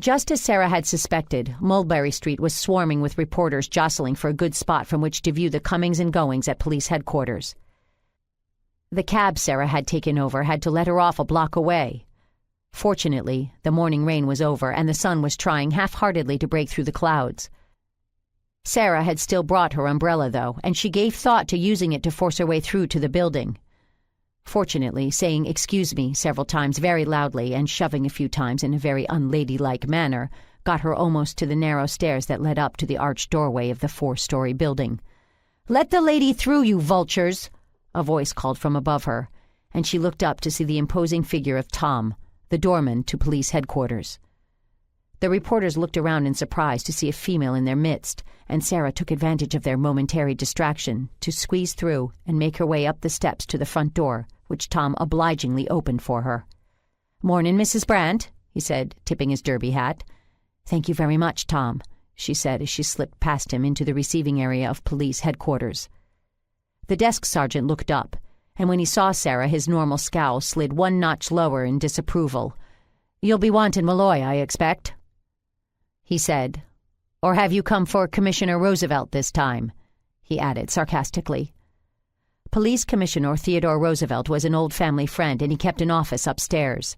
Just as Sarah had suspected, Mulberry Street was swarming with reporters jostling for a good spot from which to view the comings and goings at police headquarters. The cab Sarah had taken over had to let her off a block away. Fortunately, the morning rain was over and the sun was trying half-heartedly to break through the clouds. Sarah had still brought her umbrella, though, and she gave thought to using it to force her way through to the building. Fortunately, saying "excuse me" several times very loudly and shoving a few times in a very unladylike manner got her almost to the narrow stairs that led up to the arched doorway of the 4-story building. "Let the lady through, you vultures!" a voice called from above her, and she looked up to see the imposing figure of Tom, the doorman to police headquarters. The reporters looked around in surprise to see a female in their midst, and Sarah took advantage of their momentary distraction to squeeze through and make her way up the steps to the front door, which Tom obligingly opened for her. "Mornin', Mrs. Brandt," he said, tipping his derby hat. "Thank you very much, Tom," she said as she slipped past him into the receiving area of police headquarters. The desk sergeant looked up, and when he saw Sarah, his normal scowl slid one notch lower in disapproval. "You'll be wantin' Malloy, I expect," he said. "Or have you come for Commissioner Roosevelt this time?" he added sarcastically. Police Commissioner Theodore Roosevelt was an old family friend, and he kept an office upstairs.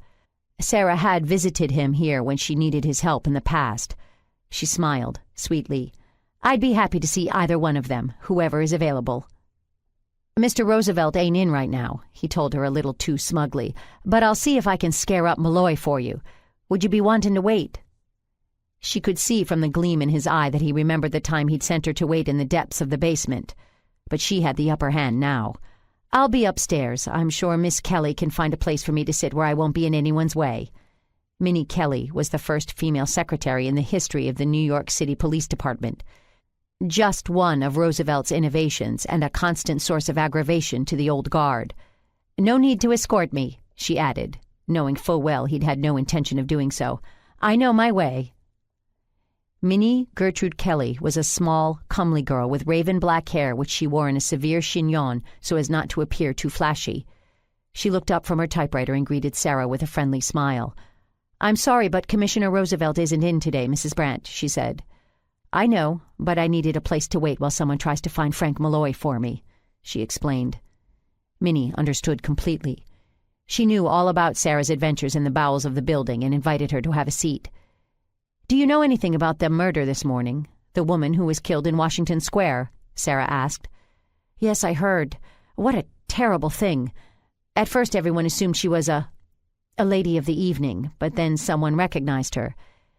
Sarah had visited him here when she needed his help in the past. She smiled sweetly. "I'd be happy to see either one of them, whoever is available." "Mr. Roosevelt ain't in right now," he told her a little too smugly, "but I'll see if I can scare up Malloy for you. Would you be wantin' to wait?" She could see from the gleam in his eye that he remembered the time he'd sent her to wait in the depths of the basement. But she had the upper hand now. "I'll be upstairs. I'm sure Miss Kelly can find a place for me to sit where I won't be in anyone's way." Minnie Kelly was the first female secretary in the history of the New York City Police Department. Just one of Roosevelt's innovations and a constant source of aggravation to the old guard. "No need to escort me," she added, knowing full well he'd had no intention of doing so. "I know my way." Minnie Gertrude Kelly was a small, comely girl with raven black hair which she wore in a severe chignon so as not to appear too flashy. She looked up from her typewriter and greeted Sarah with a friendly smile. "I'm sorry, but Commissioner Roosevelt isn't in today, Mrs. Brandt," she said. "I know, but I needed a place to wait while someone tries to find Frank Malloy for me," she explained. Minnie understood completely. She knew all about Sarah's adventures in the bowels of the building and invited her to have a seat. "Do you know anything about the murder this morning? The woman who was killed in Washington Square?" Sarah asked. "Yes, I heard. What a terrible thing. At first everyone assumed she was a lady of the evening, but then someone recognized her.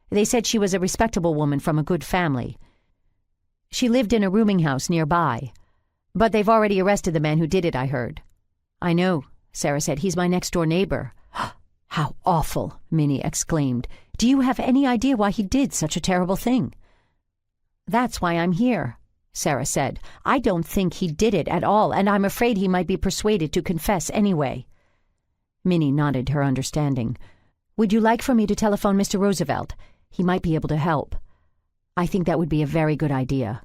They said she was a respectable woman from a good family. She lived in a rooming house nearby. But they've already arrested the man who did it, I heard." "I know," Sarah said. "He's my next-door neighbor." "How awful!" Minnie exclaimed. "Do you have any idea why he did such a terrible thing?" "That's why I'm here," Sarah said. "I don't think he did it at all, and I'm afraid he might be persuaded to confess anyway." Minnie nodded her understanding. "Would you like for me to telephone Mr. Roosevelt? He might be able to help." "I think that would be a very good idea."